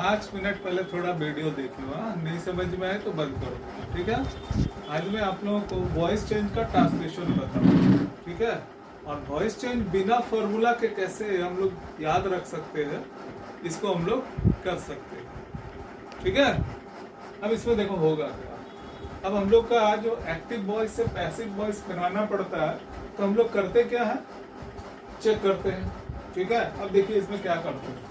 5 minute पहले थोड़ा video देख लो, हाँ नहीं समझ में आए तो बंद करो, ठीक है। आज मैं आप लोगों को वॉइस चेंज का ट्रांसलेशन बताऊंगा, ठीक है। और वॉइस चेंज बिना फॉर्मूला के कैसे हम लोग याद रख सकते हैं, इसको हम लोग कर सकते हैं, ठीक है। अब इसमें देखो होगा क्या। अब हम लोग का जो एक्टिव वॉइस से पैसिव वॉइस बनाना पड़ता है, तो हम लोग करते क्या है, चेक करते हैं, ठीक है। अब देखिए इसमें क्या करते हैं।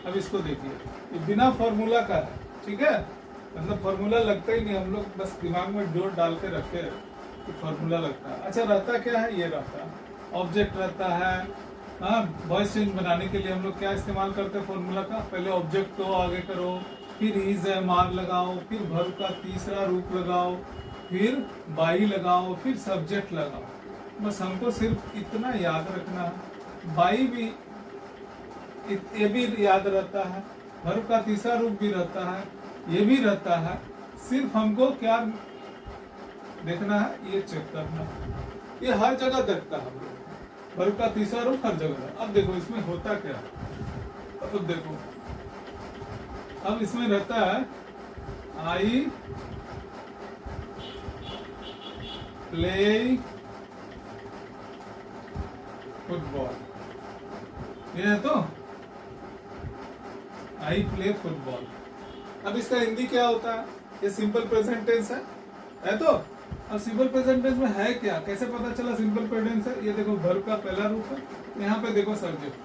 अब इसको देखिए, ये बिना फॉर्मूला का है, ठीक है। मतलब फॉर्मूला लगता ही नहीं, हम लोग बस दिमाग में जोर डाल के रखे कि फॉर्मूला लगता है। अच्छा रहता क्या है, ये रहता है ऑब्जेक्ट रहता है। हाँ, वॉइस चेंज बनाने के लिए हम लोग क्या इस्तेमाल करते हैं फॉर्मूला का, पहले ऑब्जेक्ट को आगे करो, फिर इज है मार लगाओ, फिर वर्ब का तीसरा रूप लगाओ, फिर बाई लगाओ, फिर सब्जेक्ट लगाओ। बस हमको सिर्फ इतना याद रखना है। बाई भी ये भी याद रहता है, वर्ब का तीसरा रूप भी रहता है, ये भी रहता है। सिर्फ हमको क्या देखना है, ये चेक करना है। ये हर जगह देखता है हम लोग, वर्ब का तीसरा रूप हर जगह है। अब देखो इसमें होता क्या है, अब देखो, अब इसमें रहता है आई प्ले फुटबॉल, ये है तो आई प्ले फुटबॉल। अब इसका हिंदी क्या होता है, ये सिंपल प्रेजेंट टेंस है तो। अब सिंपल प्रेजेंट टेंस में है क्या, कैसे पता चला सिंपल प्रेजेंट है, ये देखो वर्ब का पहला रूप है, यहाँ पे देखो सब्जेक्ट,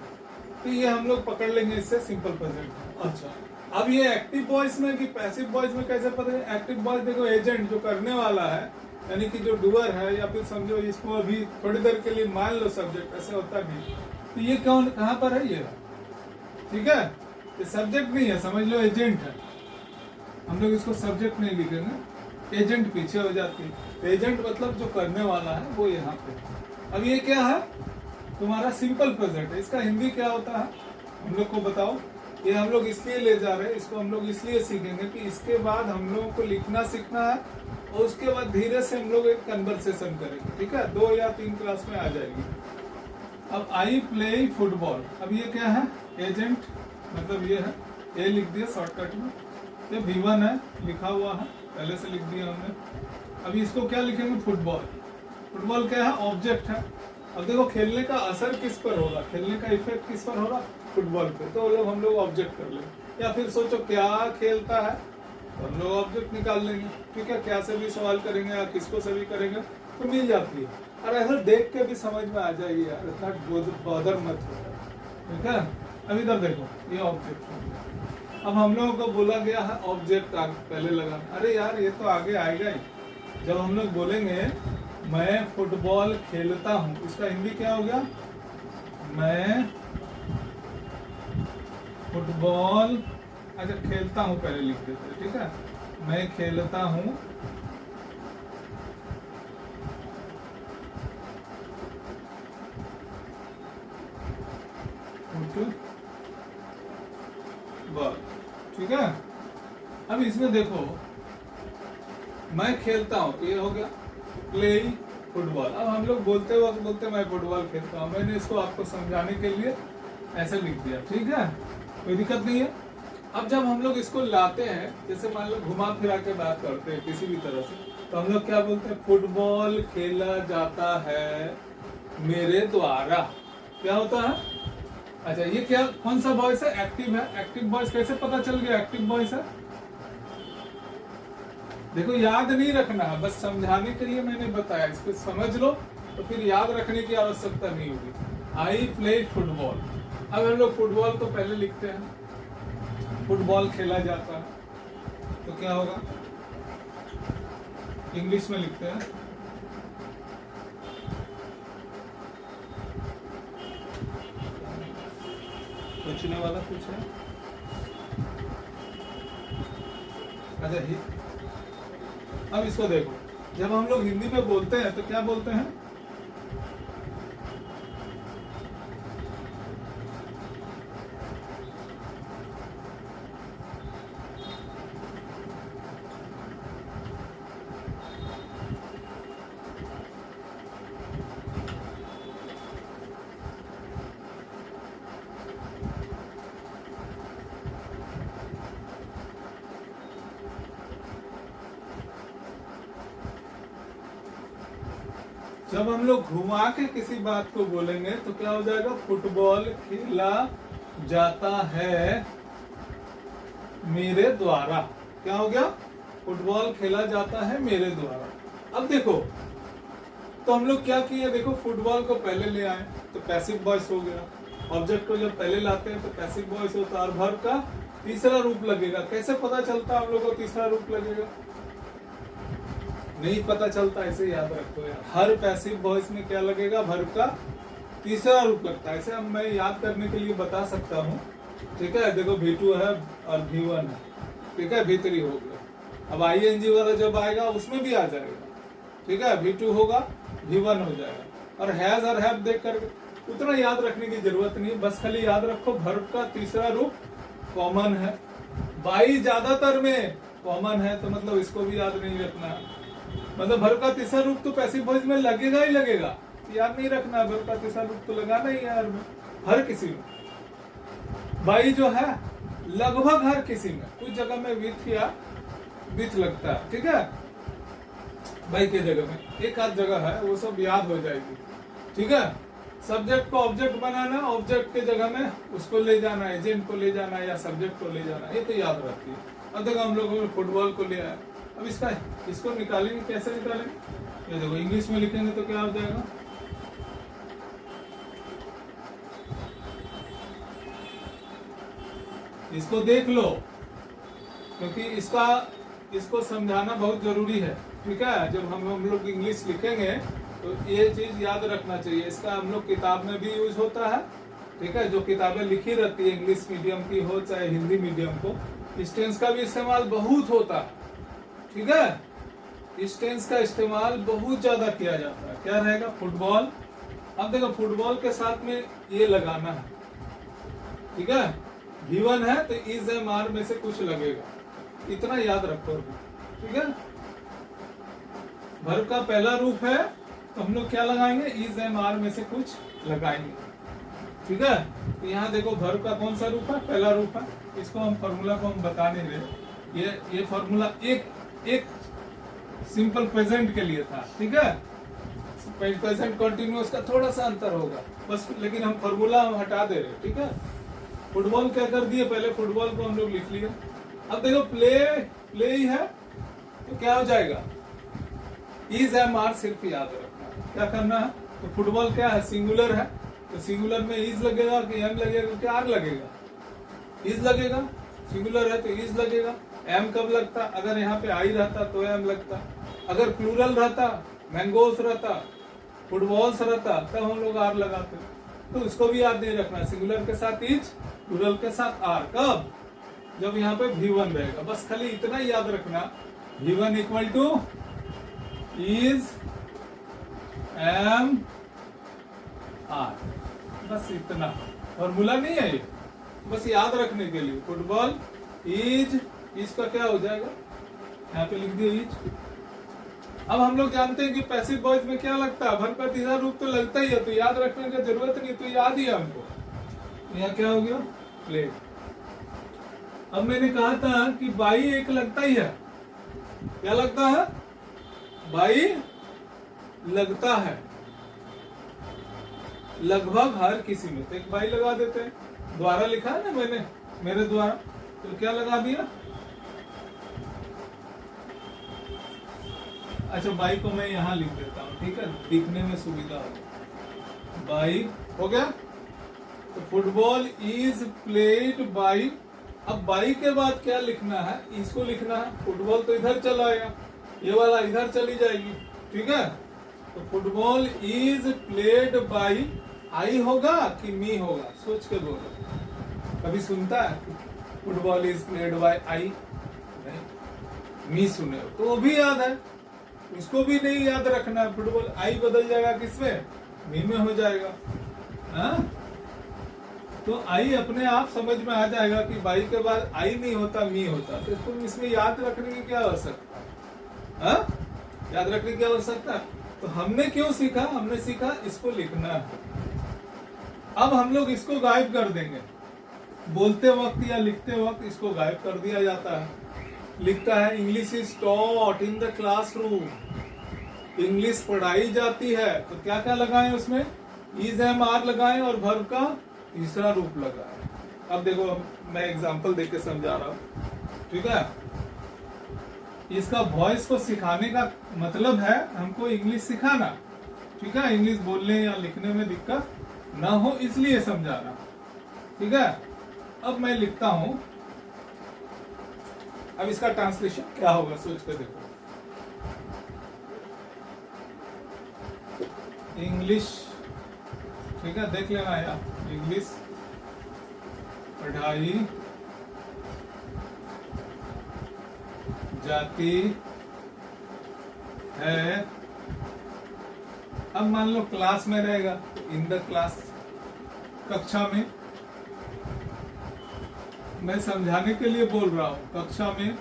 तो ये हम लोग पकड़ लेंगे इससे सिंपल प्रेजेंट। अच्छा, अब ये एक्टिव वॉइस में कि पैसिव वॉइस में कैसे पता है। एक्टिव वॉइस देखो, एजेंट जो करने वाला है, यानी कि जो डूअर है, या फिर समझो इसको अभी थोड़ी देर के लिए मान लो सब्जेक्ट, ऐसे होता भी, तो ये कौन कहाँ पर है, ये ठीक है। ये सब्जेक्ट नहीं है, समझ लो एजेंट है। हम लोग इसको सब्जेक्ट नहीं लिखेंगे, एजेंट पीछे हो जाती है। एजेंट मतलब जो करने वाला है वो यहाँ पे। अब ये क्या है, तुम्हारा सिंपल प्रेजेंट है। इसका हिंदी क्या होता है हम लोग को बताओ। ये हम लोग इसलिए ले जा रहे हैं, इसको हम लोग इसलिए सीखेंगे कि इसके बाद हम लोगों को लिखना सीखना है, और उसके बाद धीरे से हम लोग एक कन्वर्सेशन करेंगे, ठीक है। 2 या 3 क्लास में आ जाएगी। अब आई प्ले फुटबॉल, अब ये क्या है, एजेंट, मतलब ये है, ए लिख दिया शॉर्टकट में, ये V1 है लिखा हुआ है, पहले से लिख दिया हमने। अभी इसको क्या लिखेंगे, फुटबॉल। फुटबॉल क्या है, ऑब्जेक्ट है। अब देखो खेलने का असर किस पर होगा, खेलने का इफेक्ट किस पर होगा, फुटबॉल पे, तो हम लोग ऑब्जेक्ट कर लेंगे। या फिर सोचो क्या खेलता है, तो हम लोग ऑब्जेक्ट निकाल लेंगे, ठीक है। क्या से भी सवाल करेंगे या किसको से भी करेंगे तो मिल जाती है। और ऐसा देख के भी समझ में आ जाएगी यार, इतना बॉदर मत हो, ठीक है। अब इधर देखो, ये ऑब्जेक्ट, अब हम लोगों को बोला गया है ऑब्जेक्ट पहले लगाना। अरे यार ये तो आगे आएगा ही। जब हम लोग बोलेंगे मैं फुटबॉल खेलता हूँ, इसका हिंदी क्या हो गया, मैं फुटबॉल, अच्छा खेलता हूँ पहले लिख देते हैं, ठीक है। मैं खेलता हूँ फुटबॉल, ठीक है। अब इसमें देखो, मैं खेलता हूँ, ये हो गया प्ले फुटबॉल। अब हम लोग बोलते वक्त बोलते मैं फुटबॉल खेलता हूँ, मैंने इसको आपको समझाने के लिए ऐसे लिख दिया, ठीक है, कोई दिक्कत नहीं है। अब जब हम लोग इसको लाते हैं, जैसे मान लो घुमा फिरा के बात करते हैं किसी भी तरह से, तो हम लोग क्या बोलते हैं, फुटबॉल खेला जाता है मेरे द्वारा। क्या होता है, अच्छा ये क्या, कौन सा वॉइस है, एक्टिव है। एक्टिव वॉइस कैसे पता चल गया एक्टिव वॉइस है, देखो याद नहीं रखना है, बस समझाने के लिए मैंने बताया, इसको समझ लो तो फिर याद रखने की आवश्यकता नहीं होगी। आई प्ले फुटबॉल, अब हम लोग फुटबॉल तो पहले लिखते हैं, फुटबॉल खेला जाता है, तो क्या होगा, इंग्लिश में लिखते हैं, पूछने वाला कुछ है, अच्छा। अब इसको देखो, जब हम लोग हिंदी में बोलते हैं तो क्या बोलते हैं, जब हम लोग घुमा के किसी बात को बोलेंगे तो क्या हो जाएगा, फुटबॉल खेला जाता है मेरे द्वारा। क्या हो गया, फुटबॉल खेला जाता है मेरे द्वारा। अब देखो तो हम लोग क्या किए, देखो फुटबॉल को पहले ले आए तो पैसिव वॉइस हो गया। ऑब्जेक्ट को जब पहले लाते हैं तो पैसिव वॉइस होता है और वर्ब का तीसरा रूप लगेगा। कैसे पता चलता है हम लोग को तीसरा रूप लगेगा, नहीं पता चलता, ऐसे याद रखो यार। हर पैसिव वॉइस में क्या लगेगा, वर्ब का तीसरा रूप लगता है। ऐसे हम मैं याद करने के लिए बता सकता हूँ, ठीक है। देखो V2 है और V1 है, ठीक है, V3 हो गया। अब ING वाला जब आएगा उसमें भी आ जाएगा, ठीक है। V2 होगा, V1 हो जाएगा। और हैज और हैव देख कर उतना याद रखने की जरूरत नहीं, बस खाली याद रखो वर्ब का तीसरा रूप कॉमन है। बाई ज्यादातर में कॉमन है, तो मतलब इसको भी याद नहीं रखना है। मतलब वर्ब का तीसरा रूप तो पैसिव वॉइस में लगेगा ही लगेगा, याद नहीं रखना। वर्ब का तीसरा रूप तो लगाना ही है हर किसी में। बाई जो है लगभग हर किसी में, कुछ जगह में विथ या विथ लगता है, ठीक है। बाई के जगह में एक आध जगह है, वो सब याद हो जाएगी, ठीक है। सब्जेक्ट को ऑब्जेक्ट बनाना, ऑब्जेक्ट के जगह में उसको ले जाना, एजेंट को ले जाना या सब्जेक्ट को ले जाना, ये तो याद रहती है। अब देखो हम लोग फुटबॉल को ले आए, अब इसको निकालेंगे, कैसे निकालेंगे, ये देखो इंग्लिश में लिखेंगे तो क्या हो जाएगा, इसको देख लो क्योंकि इसको समझाना बहुत जरूरी है, ठीक है। जब हम लोग इंग्लिश लिखेंगे तो ये चीज याद रखना चाहिए। इसका हम लोग किताब में भी यूज होता है, ठीक है। जो किताबें लिखी रहती है इंग्लिश मीडियम की हो चाहे हिंदी मीडियम को, इस टेंस का भी इस्तेमाल बहुत होता है, ठीक है। इस टेंस का इस्तेमाल बहुत ज्यादा किया जाता है। क्या रहेगा, फुटबॉल। अब देखो फुटबॉल के साथ में ये लगाना है, ठीक है। V1 है तो इज एम आर में से कुछ लगेगा, इतना याद रखो, ठीक है। वर्ब का पहला रूप है तो हम लोग क्या लगाएंगे, इज एम आर में से कुछ लगाएंगे, ठीक है। तो यहाँ देखो वर्ब का कौन सा रूप है, पहला रूप है। इसको हम फॉर्मूला को हम बता नहीं रहे, ये फॉर्मूला एक सिंपल प्रेजेंट के लिए था, ठीक है। प्रेजेंट कंटिन्यूअस का थोड़ा सा अंतर होगा बस, लेकिन हम फॉर्मूला हम हटा दे रहे, ठीक है। फुटबॉल क्या कर दिए, पहले फुटबॉल को हम लोग लिख लिया। अब देखो प्ले ही है तो क्या हो जाएगा, इज एम आर सिर्फ याद रखना। क्या करना है, तो फुटबॉल क्या है, सिंगुलर है, तो सिंगुलर में इज लगेगा कि एम लगेगा कि आर लगेगा, इज लगेगा। सिंगुलर है तो इज लगेगा। एम कब लगता, अगर यहाँ पे आई रहता तो एम लगता, अगर प्लूरल रहता, मैंगोस रहता, फुटबॉल्स रहता, तब हम लोग आर लगाते। तो इसको भी याद नहीं रखना, सिंगुलर के साथ इज, प्लूरल के साथ आर। कब, जब यहाँ पे V1 रहेगा। बस खाली इतना ही याद रखना, V1 equal to is M R, बस इतना। फॉर्मूला नहीं है ये, बस याद रखने के लिए। फुटबॉल इज का क्या हो जाएगा, यहाँ पे लिख दिया इज। अब हम लोग जानते हैं कि पैसिव वॉइस में क्या लगता है, वर्ब का तीसरा रूप तो लगता ही है, तो याद रखने की जरूरत नहीं, तो याद ही है हमको। यहाँ क्या हो गया, प्ले। अब मैंने कहा था कि बाई एक लगता ही है, क्या लगता है, बाई लगता है लगभग हर किसी में, तो एक बाई लगा देते हैं। द्वारा लिखा है ना मैंने, मेरे द्वारा, तो क्या लगा दिया, अच्छा बाई को मैं यहाँ लिख देता हूँ, ठीक है, दिखने में सुविधा हो। बाई हो गया, तो फुटबॉल इज प्लेड बाई। अब बाई के बाद क्या लिखना है, इसको लिखना है। फुटबॉल तो इधर चला आएगा, ये वाला इधर चली जाएगी, ठीक है। तो फुटबॉल इज प्लेड बाई, आई होगा कि मी होगा, सोच के बोलो। कभी सुनता है football is played by I, नहीं, मी सुने हो तो वो भी याद है, उसको भी नहीं याद रखना। फुटबॉल आई बदल जाएगा किसमें, मी में हो जाएगा, हाँ? तो आई अपने आप समझ में आ जाएगा कि बाई के बाद आई नहीं होता, मी होता। तो इसको इसमें याद रखने की क्या आवश्यकता है, हाँ? याद रखने की आवश्यकता है। तो हमने क्यों सीखा, हमने सीखा इसको लिखना है। अब हम लोग इसको गायब कर देंगे, बोलते वक्त या लिखते वक्त इसको गायब कर दिया जाता है। लिखता है English is taught in the classroom, English पढ़ाई जाती है, तो क्या क्या लगाएं उसमें, इज एम आर लगाएं और वर्ब का तीसरा रूप लगाएं। अब देखो मैं एग्जांपल देके समझा रहा हूं, ठीक है। इसका वॉइस को सिखाने का मतलब है हमको इंग्लिश सिखाना, ठीक है, इंग्लिश बोलने या लिखने में दिक्कत ना हो इसलिए समझाना, ठीक है। अब मैं लिखता हूं, अब इसका ट्रांसलेशन क्या होगा सोच कर देखो। इंग्लिश, ठीक है, देख लेना यार, इंग्लिश पढ़ाई जाती है। अब मान लो क्लास में रहेगा, इन द क्लास, कक्षा में, मैं समझाने के लिए बोल रहा हूं, कक्षा में।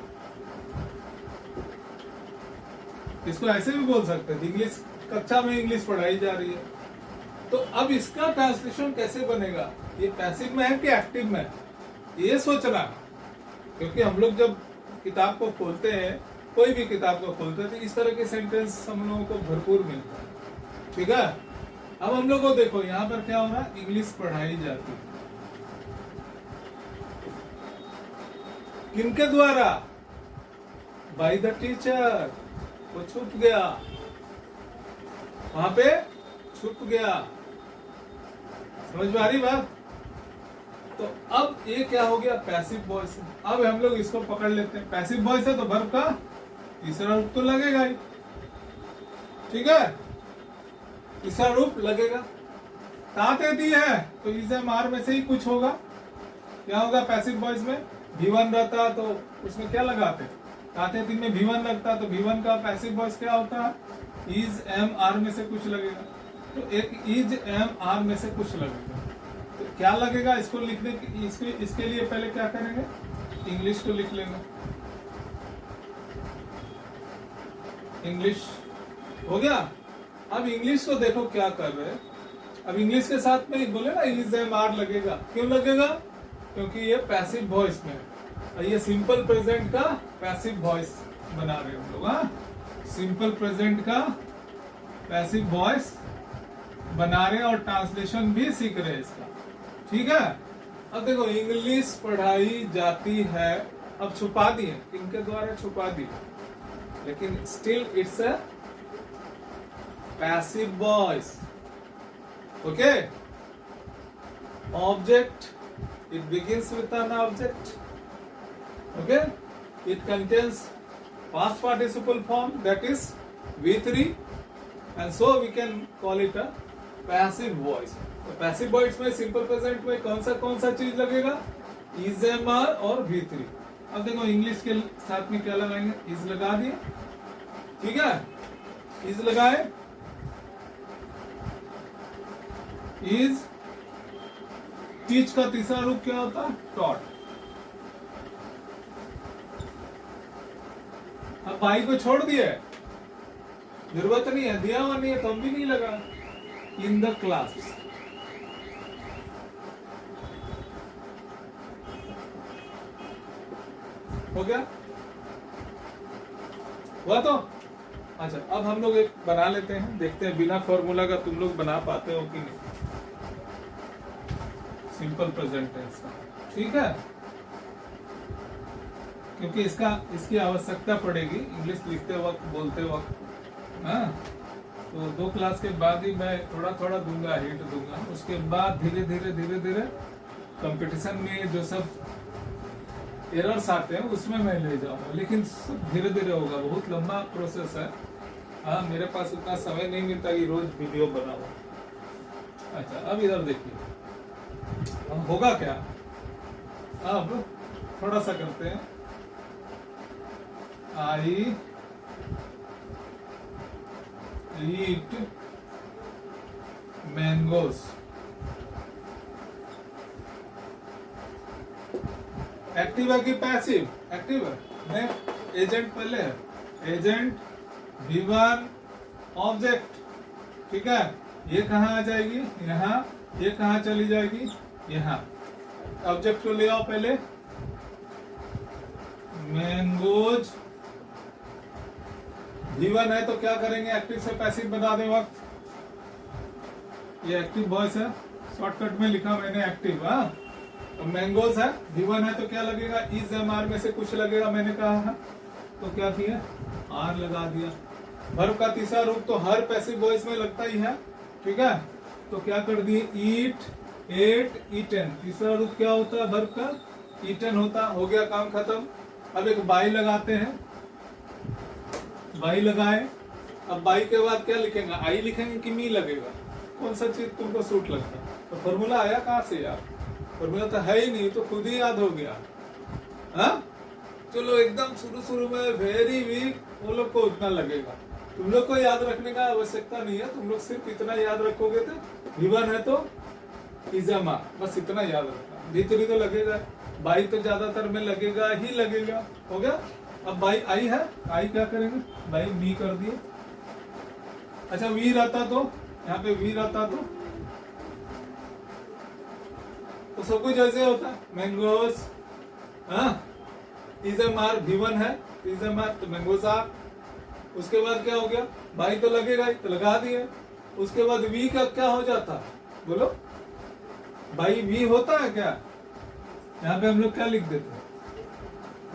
इसको ऐसे भी बोल सकते हैं, इंग्लिश कक्षा में इंग्लिश पढ़ाई जा रही है। तो अब इसका ट्रांसलेशन कैसे बनेगा, ये पैसिव में है कि एक्टिव में है, ये सोचना। क्योंकि हम लोग जब किताब को खोलते हैं, कोई भी किताब को खोलते हैं, तो इस तरह के सेंटेंस हम लोगों को भरपूर मिलता है, ठीक है। अब हम लोग को देखो यहाँ पर क्या हो रहा है, इंग्लिश पढ़ाई जाती है किनके द्वारा, बाय द टीचर। वो छुप गया, वहां पे छुप गया, समझ में आ रही बात। तो अब ये क्या हो गया, पैसिव वॉइस। अब हम लोग इसको पकड़ लेते हैं, पैसिव वॉइस है तो वर्ब का तीसरा रूप तो लगेगा ही, ठीक है, तीसरा रूप लगेगा। ताते दी है तो इज एम आर में से ही कुछ होगा। क्या होगा पैसिव वॉइस में, V1 रहता तो उसमें क्या लगाते, ताते दी में V1 लगता तो V1 का पैसिव वॉइस क्या होता है, इज एम आर में से कुछ लगेगा। तो एक इज एम आर में से कुछ लगेगा, तो क्या लगेगा, इसको लिखने इसके लिए पहले क्या करेंगे, इंग्लिश को लिख लेंगे। इंग्लिश हो गया। अब इंग्लिश को देखो क्या कर रहे हैं, अब इंग्लिश के साथ में बोले ना इज एम आर लगेगा, क्यों लगेगा, क्योंकि ये पैसिव वॉइस में है, ये सिंपल प्रेजेंट का पैसिव वॉइस बना रहे हैं हम लोग। हाँ, सिंपल प्रेजेंट का पैसिव वॉइस बना रहे हैं और ट्रांसलेशन भी सीख रहे हैं इसका, ठीक है। अब देखो इंग्लिश पढ़ाई जाती है, अब छुपा दिए, इनके द्वारा छुपा दी, लेकिन still it's a passive voice, okay. Object, it begins with an object, okay, it contains past participle form, that is V3, and so we can call it a passive voice. तो पैसिव वॉइस में simple present में कौन सा चीज लगेगा, is M are और V3। अब देखो इंग्लिश के साथ में क्या लगाएंगे, इज लगा दिए, ठीक है, इज लगाए, इज। टीच का तीसरा रूप क्या होता है, टॉट। अब भाई को छोड़ दिए, जरूरत नहीं है, दिया हुआ नहीं है तो भी नहीं लगा, इन द क्लास। हो गया, हुआ तो। अच्छा, अब हम लोग एक बना लेते हैं, देखते हैं बिना फॉर्मूला का तुम लोग बना पाते हो कि नहीं, सिंपल प्रेजेंट टेंस का, ठीक है, क्योंकि इसकी आवश्यकता पड़ेगी इंग्लिश लिखते वक्त, बोलते वक्त। हाँ, तो 2 क्लास के बाद ही मैं थोड़ा थोड़ा दूंगा, हिंट दूंगा, उसके बाद धीरे धीरे कंपटीशन में जो सब एरर्स आते हैं उसमें मैं ले जाऊंगा, लेकिन सब धीरे धीरे होगा, बहुत लंबा प्रोसेस है। हाँ, मेरे पास उतना समय नहीं मिलता कि रोज वीडियो बनाऊं। अच्छा, अब इधर देखिए होगा क्या, अब थोड़ा सा करते हैं, आई ईट मैंगोस। एक्टिव है कि पैसिव, एक्टिव है, मैं एजेंट पहले है, एजेंट V1 ऑब्जेक्ट, ठीक है, ये कहाँ आ जाएगी, यहाँ, ये कहाँ चली जाएगी, यहाँ। ऑब्जेक्ट को ले आओ पहले, मैंगोज V1 है तो क्या करेंगे, एक्टिव से पैसिव बना दें वक्त। ये एक्टिव वॉइस है, शॉर्टकट में लिखा मैंने एक्टिव। हाँ, तो मैंगोज है, V1 है तो क्या लगेगा, इज MR में से कुछ लगेगा, मैंने कहा है। तो क्या किया, R लगा दिया। वर्ब का तीसरा रूप तो हर पैसिव वॉइस में लगता ही है, ठीक है। तो क्या कर दिए, ईट, एट, ईटन। तीसरा रूप क्या होता है वर्ब का, ईटन होता। हो गया काम खत्म। अब एक बाई लगाते हैं, बाई लगाए। अब बाई के बाद क्या लिखेंगे, आई लिखेंगे कि मी लगेगा, कौन सा चीज तुमको सूट लगता है। तो फॉर्मूला आया कहाँ से यार, फॉर्मूला तो है ही नहीं, तो खुद ही याद हो गया। हाँ, चलो एकदम शुरू में वेरी वीक, वो लोग को उतना लगेगा। तुम लोग को याद रखने का आवश्यकता नहीं है, तुम लोग सिर्फ इतना याद रखोगे तो V1 है तो इजमा, बस इतना याद रखना। V3 तो लगेगा, बाई तो ज्यादातर में लगेगा ही लगेगा। हो गया। अब बाई आई है, आई क्या करेंगे, बाई मी कर दिए। अच्छा वी रहता तो, यहाँ पे वी रहता तो सब कुछ ऐसे होता है। मैंगोज, हाँ, इजमार V1 है, इजमार तो मैंगोज आर। उसके बाद क्या हो गया, बाई तो लगेगा ही, तो लगा दिए। उसके बाद वी का क्या हो जाता, बोलो, बाई वी होता है क्या, यहाँ पे हम लोग क्या लिख देते हैं,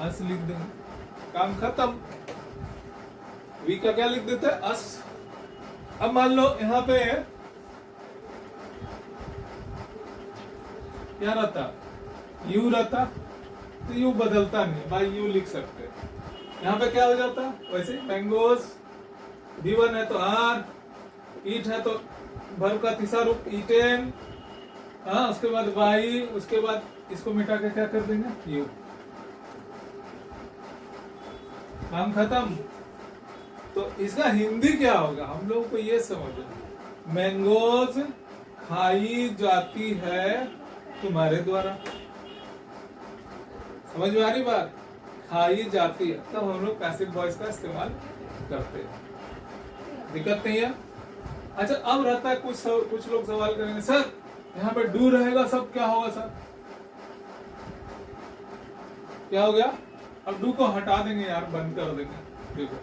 अस लिख देंगे, काम खत्म। वी का क्या लिख देते हैं, अस। अब मान लो यहाँ पे क्या रहता, यू रहता, तो यू बदलता नहीं, बाई यू लिख सकते हैं। यहाँ पे क्या हो जाता, वैसे मैंगोज, V1 है तो आर, ईट है तो वर्ब का तीसरा रूप ईटेन, हाँ, उसके बाद बाई, उसके बाद इसको मिटा के क्या कर देंगे, यू। काम खत्म। तो इसका हिंदी क्या होगा, हम लोग को ये समझना, मैंगोज खाई जाती है तुम्हारे द्वारा। समझ में आ रही बात, खाई जाती है, तब हम लोग पैसिव वॉइस का इस्तेमाल करते हैं, दिक्कत नहीं है। अच्छा अब रहता है कुछ लोग सवाल करेंगे, सर यहाँ पे डू रहेगा सब क्या होगा सर, क्या हो गया। अब डू को हटा देंगे यार, बंद कर देंगे। देखो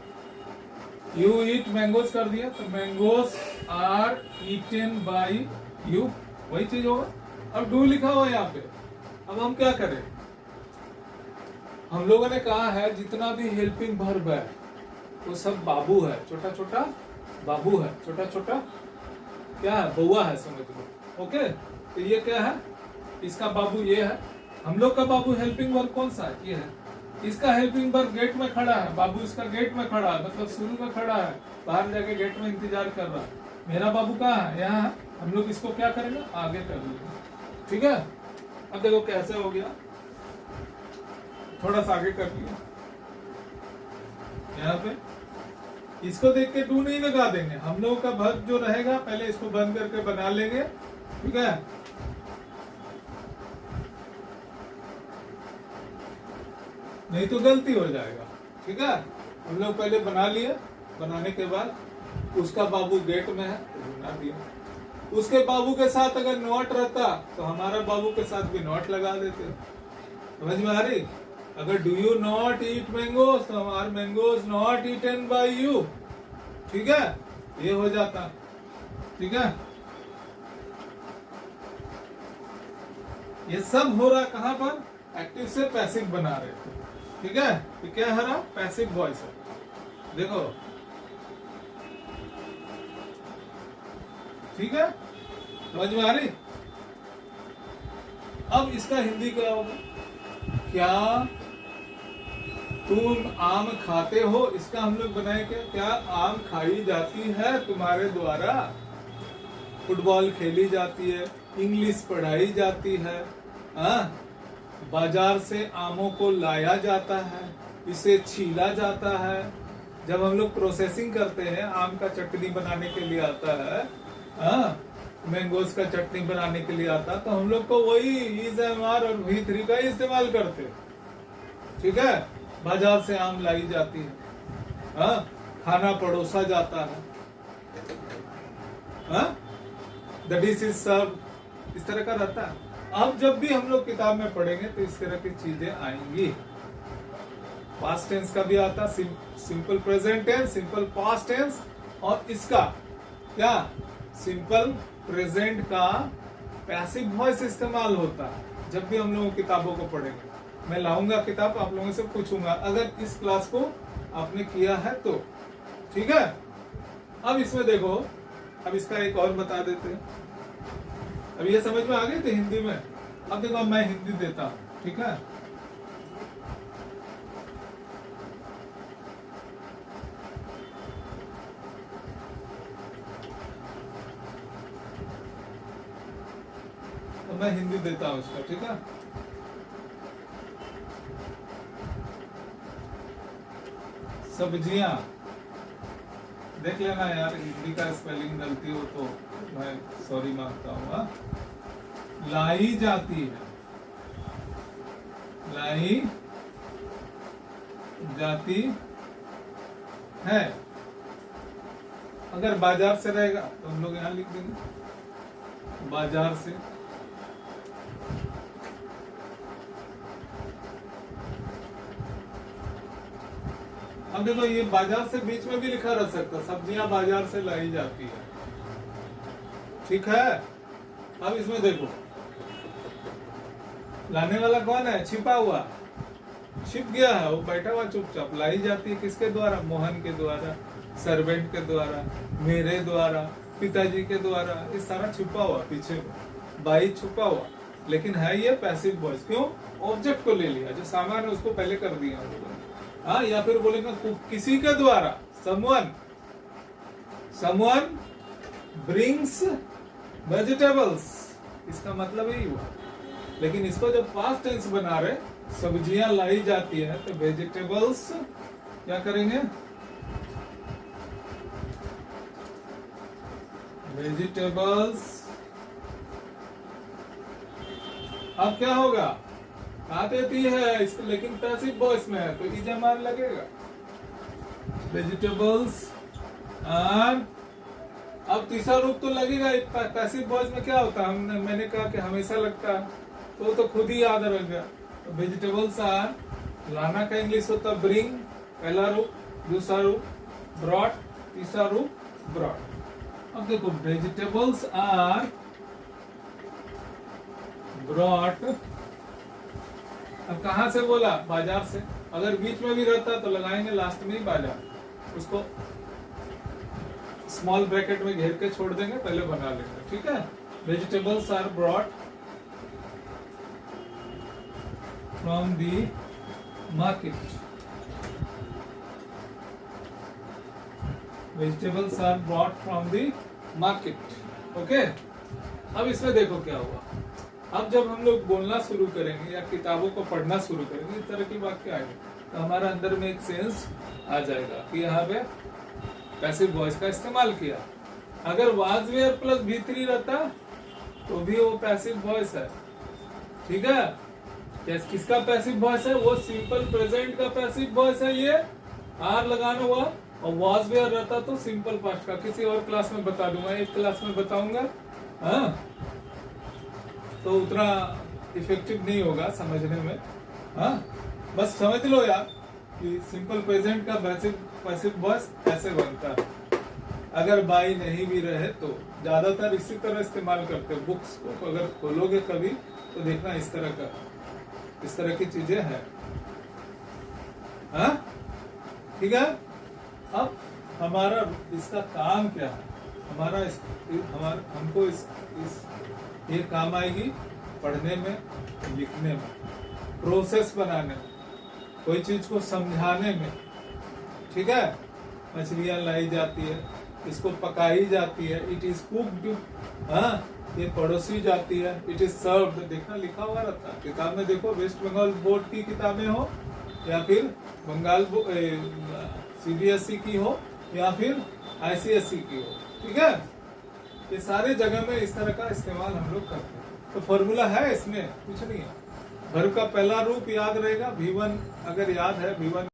यू ईट मैंगोज कर दिया, तो mangoes are eaten by you, वही चीज होगा। अब डू लिखा हुआ यहाँ पे, अब हम क्या करें, हम लोगों ने कहा है जितना भी हेल्पिंग वर्ब है वो सब बाबू है, छोटा छोटा बाबू है, छोटा छोटा क्या है, बउआ है, समझ लो। ओके, तो ये क्या है, इसका बाबू ये है। हम लोग का बाबू हेल्पिंग वर्ब कौन सा है, ये है। इसका हेल्पिंग वर्ब गेट में खड़ा है, बाबू इसका गेट में खड़ा है, मतलब शुरू में खड़ा है, बाहर जाके गेट में इंतजार कर रहा है। मेरा बाबू कहाँ है, यहाँ है। हम लोग इसको क्या करेंगे, आगे कर लेंगे, ठीक है। अब देखो कैसे हो गया, थोड़ा सा आगे कर लिया, यहाँ पे इसको देख के डू नहीं लगा देंगे। हम लोगों का वर्ब जो रहेगा, पहले इसको बंद करके बना लेंगे, ठीक है। नहीं तो गलती हो जाएगा, ठीक है। हम लोग पहले बना लिए, बनाने के बाद उसका बाबू गेट में है तो बना दिया। उसके बाबू के साथ अगर नॉट रहता तो हमारा बाबू के साथ भी नॉट लगा देते। समझ में आ रही, अगर do you not eat mangoes तो हमारे mangoes not eaten by you, ठीक है, ये हो जाता, ठीक है। ये सब हो रहा कहां पर, एक्टिव से पैसिव बना रहे थे, ठीक है। तो क्या है रहा, पैसिव वॉइस है। देखो ठीक है, समझ में आ रही। अब इसका हिंदी क्या होगा, क्या तुम आम खाते हो, इसका हम लोग बनाएंगे, क्या आम खाई जाती है तुम्हारे द्वारा, फुटबॉल खेली जाती है, इंग्लिश पढ़ाई जाती है, बाजार से आमों को लाया जाता है, इसे छीला जाता है। जब हम लोग प्रोसेसिंग करते हैं, आम का चटनी बनाने के लिए आता है, मैंगोज का चटनी बनाने के लिए आता, तो हम लोग को वही इजमार और V3 का इस्तेमाल करते, ठीक है। बाजार से आम लाई जाती है, खाना परोसा जाता है, द डिश इज सर्व, इस तरह का रहता है। अब जब भी हम लोग किताब में पढ़ेंगे तो इस तरह की चीजें आएंगी, पास्ट टेंस का भी आता, simple present tense, simple past tense, और इसका क्या सिंपल प्रेजेंट का पैसिव वॉइस इस्तेमाल होता है जब भी हम लोग किताबों को पढ़ेंगे। मैं लाऊंगा किताब, आप लोगों से पूछूंगा अगर इस क्लास को आपने किया है तो, ठीक है। अब इसमें देखो, अब इसका एक और बता देते हैं। अब ये समझ में आ गई थी हिंदी में। अब देखो मैं हिंदी देता हूं, ठीक है। तो मैं हिंदी देता हूं इसका, ठीक है। सब्जियां, देख लेना यार हिंदी का स्पेलिंग गलती हो तो मैं सॉरी मांगता हूँ। लाई जाती है, लाई जाती है। अगर बाजार से रहेगा तो हम लोग यहाँ लिख देंगे बाजार से। अब देखो ये बाजार से बीच में भी लिखा रह सकता, सब्जियां बाजार से लाई जाती है, ठीक है। अब इसमें देखो लाने वाला कौन है, छिपा हुआ, छिप गया है, वो बैठा हुआ चुपचाप। लाई जाती है किसके द्वारा, मोहन के द्वारा, सर्वेंट के द्वारा, मेरे द्वारा, पिताजी के द्वारा। ये सारा छुपा हुआ पीछे में, बाई छुपा हुआ, लेकिन है ये पैसिव वॉइस। क्यों, ऑब्जेक्ट को ले लिया, जो सामान है उसको पहले कर दिया हम लोगों ने। हाँ, या फिर बोलेंगे किसी के द्वारा, समवन, समवन ब्रिंग्स वेजिटेबल्स, इसका मतलब यही हुआ। लेकिन इसको जब पास्ट टेंस बना रहे, सब्जियां लाई जाती है, तो वेजिटेबल्स क्या करेंगे, वेजिटेबल्स। अब क्या होगा, आती है इसको, लेकिन पैसिव वॉइस में है तो इजमार लगेगा, वेजिटेबल्स आर। अब तीसरा रूप तो लगेगा। पैसिव वॉइस में क्या होता है, मैंने कहा कि हमेशा लगता है, तो खुद ही याद रख गया। तो वेजिटेबल्स आर, लाना का इंग्लिश होता है ब्रिंग, पहला रूप, दूसरा रूप ब्रॉट, तीसरा रूप ब्रॉट। अब देखो वेजिटेबल्स आर ब्रॉट। अब कहां से बोला, बाजार से। अगर बीच में भी रहता तो लगाएंगे लास्ट में ही बाजार, उसको स्मॉल ब्रैकेट में घेर के छोड़ देंगे, पहले बना लेंगे, ठीक है। Vegetables are brought from the market, vegetables are brought from the market, okay. अब इसमें देखो क्या हुआ, अब जब हम लोग बोलना शुरू करेंगे या किताबों को पढ़ना शुरू करेंगे, इस तरह की वाक्य आएंगे, तो हमारे अंदर में एक सेंस आ जाएगा कि यहाँ पे पैसिव वॉइस का इस्तेमाल किया। अगर वाज वेयर प्लस V3 रहता तो भी वो पैसिव वॉइस है, ठीक है। किसका पैसिव वॉइस है, वो सिंपल प्रेजेंट का पैसिव वॉइस है, ये आर लगाना हुआ। और वाज वेयर रहता तो सिंपल पास्ट का। किसी और क्लास में बता दूंगा, एक क्लास में बताऊंगा, हाँ, तो उतना इफेक्टिव नहीं होगा समझने में। हाँ, बस समझ लो यार कि सिंपल प्रेजेंट का पैसिव वॉइस ऐसे बनता है। अगर बाई नहीं भी रहे तो ज्यादातर इसी तरह इस्तेमाल करते हैं। बुक्स को अगर खोलोगे कभी तो देखना इस तरह की चीजें हैं। हाँ, ठीक है। अब हमारा इसका काम क्या है, हमको ये काम आएगी पढ़ने में, लिखने में, प्रोसेस बनाने में, कोई चीज को समझाने में, ठीक है। मछलियां लाई जाती है, इसको पकाई जाती है, इट इज कुक्ड, हाँ, ये पड़ोसी जाती है, इट इज सर्व्ड, देखना लिखा हुआ रहता है किताब में। देखो वेस्ट बंगाल बोर्ड की किताबें हो या फिर बंगाल CBSE की हो या फिर ICSE की हो, ठीक है। ये सारे जगह में इस तरह का इस्तेमाल हम लोग करते हैं। तो फॉर्मूला है इसमें, कुछ नहीं है। वर्ब का पहला रूप याद रहेगा V1, अगर याद है V1